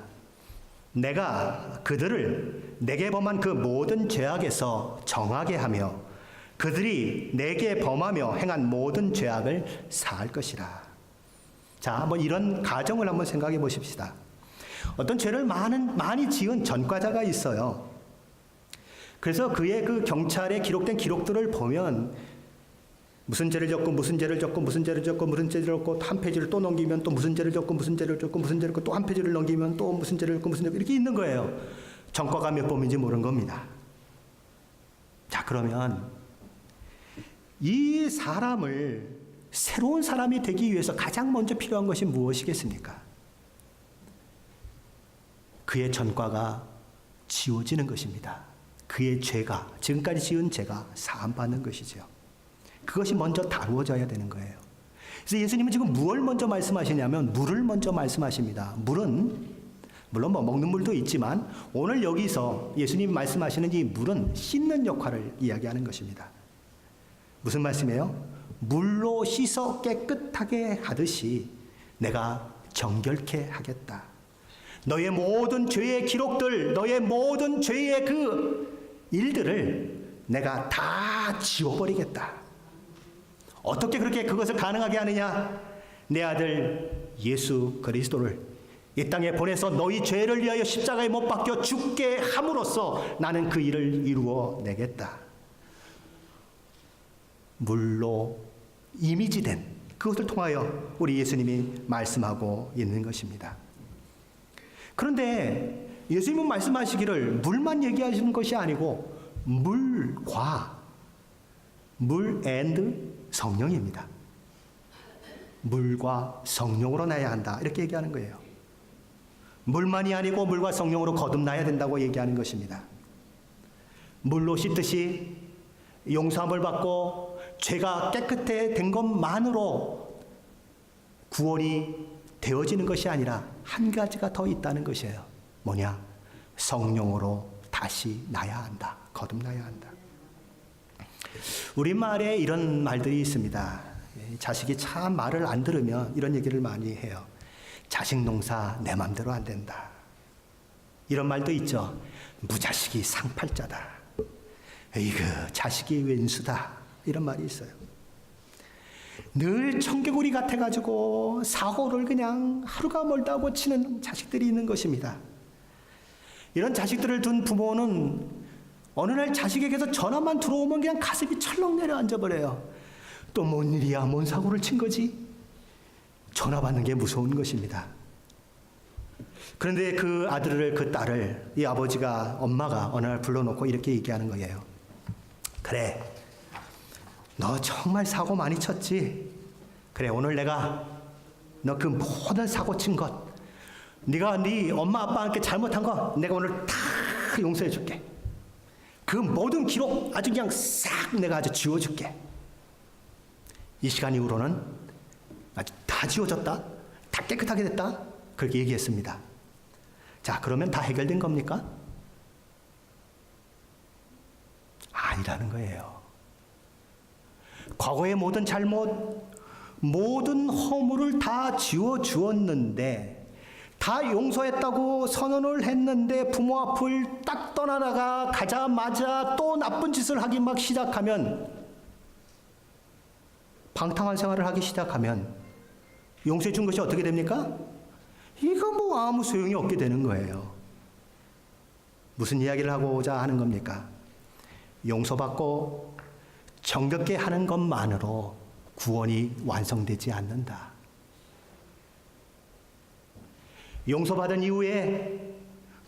내가 그들을 내게 범한 그 모든 죄악에서 정하게 하며 그들이 내게 범하며 행한 모든 죄악을 사할 것이라. 자, 한번 이런 가정을 한번 생각해 보십시다. 어떤 죄를 많이 지은 전과자가 있어요. 그래서 그의 그 경찰에 기록된 기록들을 보면 무슨 죄를 졌고 무슨 죄를 졌고 무슨 죄를 졌고 무슨 죄를 졌고 한 페이지를 또 넘기면 또 무슨 죄를 졌고 무슨 죄를 졌고 무슨 죄를 졌고 또 한 페이지를 넘기면 또 무슨 죄를 졌고 무슨 죄를 이렇게 있는 거예요. 전과가 몇 범인지 모르는 겁니다. 자, 그러면 이 사람을 새로운 사람이 되기 위해서 가장 먼저 필요한 것이 무엇이겠습니까? 그의 전과가 지워지는 것입니다. 그의 죄가, 지금까지 지은 죄가 사함받는 것이죠. 그것이 먼저 다루어져야 되는 거예요. 그래서 예수님은 지금 무엇을 먼저 말씀하시냐면 물을 먼저 말씀하십니다. 물은 물론 먹는 물도 있지만 오늘 여기서 예수님이 말씀하시는 이 물은 씻는 역할을 이야기하는 것입니다. 무슨 말씀이에요? 물로 씻어 깨끗하게 하듯이 내가 정결케 하겠다. 너의 모든 죄의 기록들, 너의 모든 죄의 그 일들을 내가 다 지워버리겠다. 어떻게 그렇게 그것을 가능하게 하느냐? 내 아들 예수 그리스도를 이 땅에 보내서 너희 죄를 위하여 십자가에 못 박혀 죽게 함으로써 나는 그 일을 이루어 내겠다. 물로 이미지된 그것을 통하여 우리 예수님이 말씀하고 있는 것입니다. 그런데 예수님은 말씀하시기를 물만 얘기하시는 것이 아니고 물과 물 앤드 성령입니다. 물과 성령으로 나야 한다. 이렇게 얘기하는 거예요. 물만이 아니고 물과 성령으로 거듭나야 된다고 얘기하는 것입니다. 물로 씻듯이 용서함을 받고 죄가 깨끗해 된 것만으로 구원이 되어지는 것이 아니라 한 가지가 더 있다는 것이에요. 뭐냐? 성령으로 다시 나야 한다. 거듭나야 한다. 우리말에 이런 말들이 있습니다. 자식이 참 말을 안 들으면 이런 얘기를 많이 해요. 자식 농사 내 맘대로 안 된다. 이런 말도 있죠. 무자식이 상팔자다. 에이그 자식이 왼수다. 이런 말이 있어요. 늘 청개구리 같아가지고 사고를 그냥 하루가 멀다고 치는 자식들이 있는 것입니다. 이런 자식들을 둔 부모는 어느 날 자식에게서 전화만 들어오면 그냥 가슴이 철렁 내려앉아버려요. 또 뭔 일이야, 뭔 사고를 친 거지? 전화 받는 게 무서운 것입니다. 그런데 그 아들을, 그 딸을 이 아버지가, 엄마가 어느 날 불러놓고 이렇게 얘기하는 거예요. 그래, 너 정말 사고 많이 쳤지? 그래, 오늘 내가 너 그 모든 사고 친 것, 네가 네 엄마 아빠한테 잘못한 거 내가 오늘 다 용서해 줄게. 그 모든 기록 아주 그냥 싹 내가 아주 지워줄게. 이 시간 이후로는 아주 다 지워졌다, 다 깨끗하게 됐다, 그렇게 얘기했습니다. 자, 그러면 다 해결된 겁니까? 아니라는 거예요. 과거의 모든 잘못, 모든 허물을 다 지워주었는데, 다 용서했다고 선언을 했는데 부모 앞을 딱 떠나다가 가자마자 또 나쁜 짓을 하기 막 시작하면, 방탕한 생활을 하기 시작하면 용서해 준 것이 어떻게 됩니까? 이거 뭐 아무 소용이 없게 되는 거예요. 무슨 이야기를 하고자 하는 겁니까? 용서받고 정겹게 하는 것만으로 구원이 완성되지 않는다. 용서받은 이후에,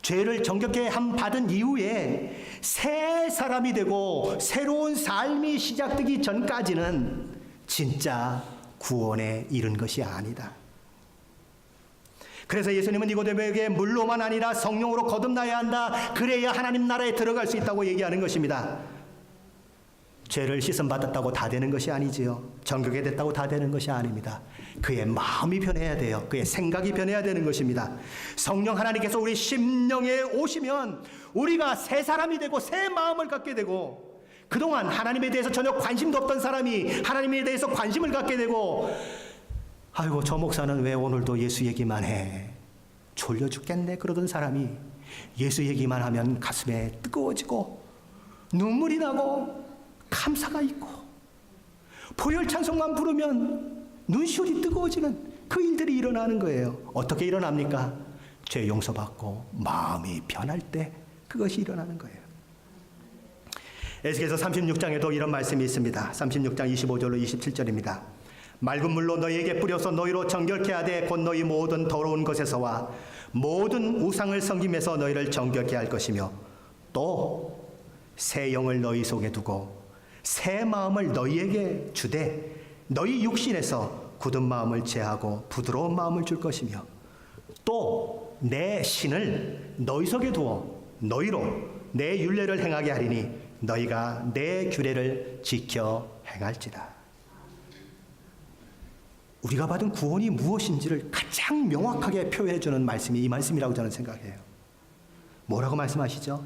죄를 정겹게 받은 이후에 새 사람이 되고 새로운 삶이 시작되기 전까지는 진짜 구원에 이른 것이 아니다. 그래서 예수님은 니고데모에게 물로만 아니라 성령으로 거듭나야 한다. 그래야 하나님 나라에 들어갈 수 있다고 얘기하는 것입니다. 죄를 씻음 받았다고 다 되는 것이 아니지요. 정결게 됐다고 다 되는 것이 아닙니다. 그의 마음이 변해야 돼요. 그의 생각이 변해야 되는 것입니다. 성령 하나님께서 우리 심령에 오시면 우리가 새 사람이 되고 새 마음을 갖게 되고, 그동안 하나님에 대해서 전혀 관심도 없던 사람이 하나님에 대해서 관심을 갖게 되고, 아이고 저 목사는 왜 오늘도 예수 얘기만 해, 졸려 죽겠네 그러던 사람이 예수 얘기만 하면 가슴에 뜨거워지고 눈물이 나고 감사가 있고, 보혈 찬송만 부르면 눈시울이 뜨거워지는 그 일들이 일어나는 거예요. 어떻게 일어납니까? 죄 용서받고 마음이 변할 때 그것이 일어나는 거예요. 에스겔서 36장에도 이런 말씀이 있습니다. 36장 25절로 27절입니다. 맑은 물로 너희에게 뿌려서 너희로 정결케 하되 곧 너희 모든 더러운 것에서와 모든 우상을 섬김에서 너희를 정결케 할 것이며, 또 새 영을 너희 속에 두고 새 마음을 너희에게 주되 너희 육신에서 굳은 마음을 제하고 부드러운 마음을 줄 것이며, 또 내 신을 너희 속에 두어 너희로 내 율례를 행하게 하리니 너희가 내 규례를 지켜 행할지라. 우리가 받은 구원이 무엇인지를 가장 명확하게 표현해 주는 말씀이 이 말씀이라고 저는 생각해요. 뭐라고 말씀하시죠?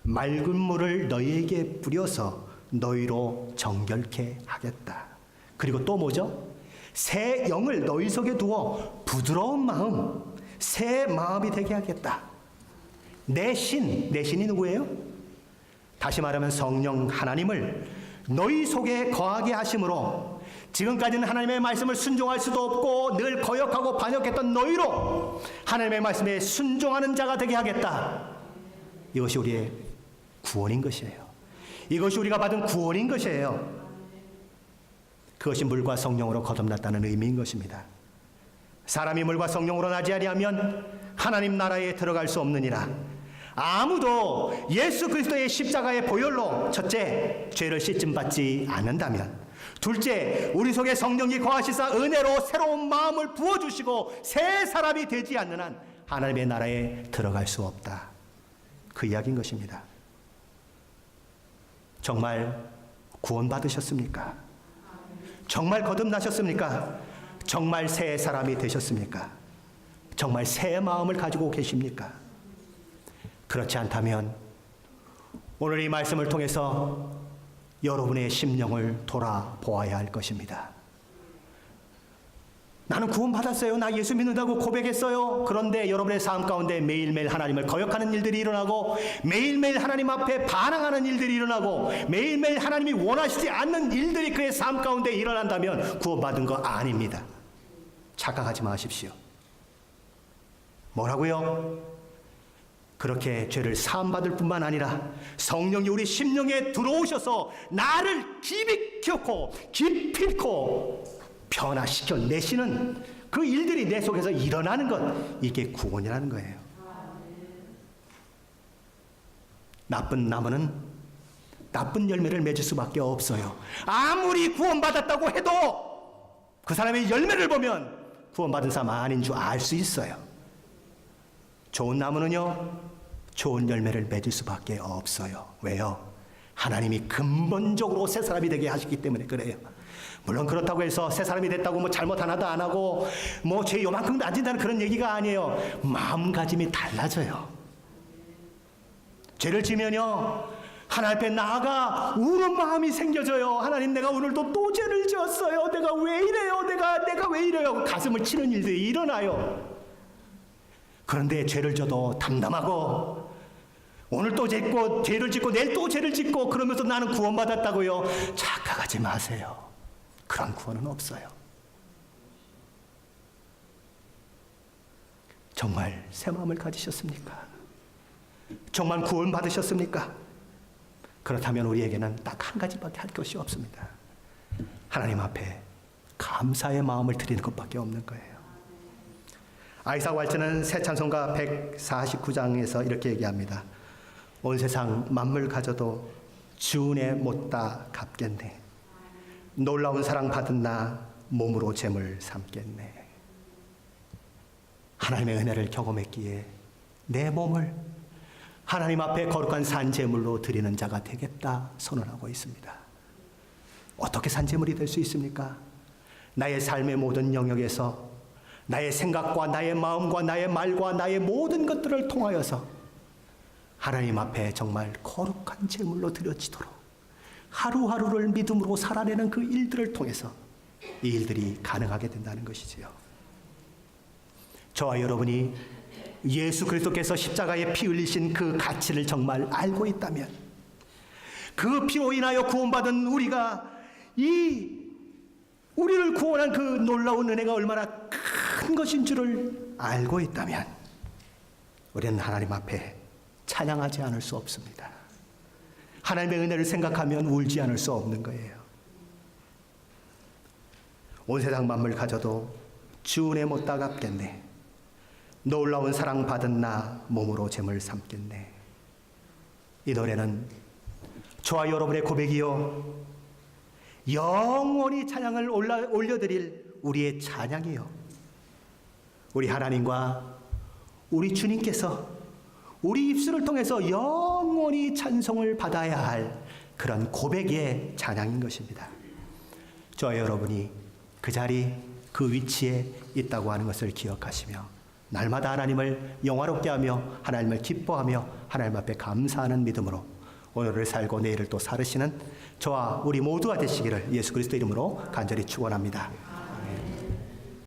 맑은 물을 너희에게 뿌려서 너희로 정결케 하겠다. 그리고 또 뭐죠? 새 영을 너희 속에 두어 부드러운 마음, 새 마음이 되게 하겠다. 내 신이 누구예요? 다시 말하면 성령 하나님을 너희 속에 거하게 하심으로, 지금까지는 하나님의 말씀을 순종할 수도 없고 늘 거역하고 반역했던 너희로 하나님의 말씀에 순종하는 자가 되게 하겠다. 이것이 우리의 구원인 것이에요. 이것이 우리가 받은 구원인 것이에요. 그것이 물과 성령으로 거듭났다는 의미인 것입니다. 사람이 물과 성령으로 나지 아니하면 하나님 나라에 들어갈 수 없느니라. 아무도 예수 그리스도의 십자가의 보혈로, 첫째, 죄를 씻음 받지 않는다면, 둘째, 우리 속에 성령이 거하시사 은혜로 새로운 마음을 부어주시고 새 사람이 되지 않는 한 하나님의 나라에 들어갈 수 없다. 그 이야기인 것입니다. 정말 구원받으셨습니까? 정말 거듭나셨습니까? 정말 새 사람이 되셨습니까? 정말 새 마음을 가지고 계십니까? 그렇지 않다면 오늘 이 말씀을 통해서 여러분의 심령을 돌아보아야 할 것입니다. 나는 구원받았어요. 나 예수 믿는다고 고백했어요. 그런데 여러분의 삶 가운데 매일매일 하나님을 거역하는 일들이 일어나고, 매일매일 하나님 앞에 반항하는 일들이 일어나고, 매일매일 하나님이 원하시지 않는 일들이 그의 삶 가운데 일어난다면 구원받은 거 아닙니다. 착각하지 마십시오. 뭐라고요? 그렇게 죄를 사함받을 뿐만 아니라 성령이 우리 심령에 들어오셔서 나를 기비켜고 기필코 변화시켜 내시는 그 일들이 내 속에서 일어나는 것, 이게 구원이라는 거예요. 나쁜 나무는 나쁜 열매를 맺을 수밖에 없어요. 아무리 구원받았다고 해도 그 사람의 열매를 보면 구원받은 사람 아닌 줄 알 수 있어요. 좋은 나무는요, 좋은 열매를 맺을 수밖에 없어요. 왜요? 하나님이 근본적으로 새 사람이 되게 하시기 때문에 그래요. 물론 그렇다고 해서 새 사람이 됐다고 뭐 잘못 하나도 안 하고 뭐 죄 요만큼도 안 진다는 그런 얘기가 아니에요. 마음가짐이 달라져요. 죄를 지면요, 하나님 앞에 나아가 우는 마음이 생겨져요. 하나님, 내가 오늘도 또 죄를 지었어요. 내가 왜 이래요? 내가 왜 이래요? 가슴을 치는 일들이 일어나요. 그런데 죄를 져도 담담하고, 오늘 또 죄를 짓고 내일 또 죄를 짓고 그러면서 나는 구원받았다고요? 착각하지 마세요. 그런 구원은 없어요. 정말 새 마음을 가지셨습니까? 정말 구원 받으셨습니까? 그렇다면 우리에게는 딱 한 가지밖에 할 것이 없습니다. 하나님 앞에 감사의 마음을 드리는 것밖에 없는 거예요. 아이삭 왈츠는 새 찬송가 149장에서 이렇게 얘기합니다. 온 세상 만물 가져도 주 은혜 못다 갚겠네. 놀라운 사랑 받은 나 몸으로 재물 삼겠네. 하나님의 은혜를 경험했기에 내 몸을 하나님 앞에 거룩한 산제물로 드리는 자가 되겠다 선언하고 있습니다. 어떻게 산제물이 될 수 있습니까? 나의 삶의 모든 영역에서 나의 생각과 나의 마음과 나의 말과 나의 모든 것들을 통하여서 하나님 앞에 정말 거룩한 제물로 드려지도록 하루하루를 믿음으로 살아내는 그 일들을 통해서 이 일들이 가능하게 된다는 것이지요. 저와 여러분이 예수 그리스도께서 십자가에 피 흘리신 그 가치를 정말 알고 있다면, 그 피로 인하여 구원받은 우리가 우리를 구원한 그 놀라운 은혜가 얼마나 큰 것인 줄을 알고 있다면 우리는 하나님 앞에 찬양하지 않을 수 없습니다. 하나님의 은혜를 생각하면 울지 않을 수 없는 거예요. 온 세상 만물 가져도 주 은혜 못다 갚겠네. 놀라운 사랑 받은 나 몸으로 재물 삼겠네. 이 노래는 저와 여러분의 고백이요, 영원히 찬양을 올려드릴 우리의 찬양이요, 우리 하나님과 우리 주님께서 우리 입술을 통해서 영원히 찬송을 받아야 할 그런 고백의 찬양인 것입니다. 저와 여러분이 그 자리, 그 위치에 있다고 하는 것을 기억하시며 날마다 하나님을 영화롭게 하며 하나님을 기뻐하며 하나님 앞에 감사하는 믿음으로 오늘을 살고 내일을 또 살으시는 저와 우리 모두가 되시기를 예수 그리스도 이름으로 간절히 축원합니다.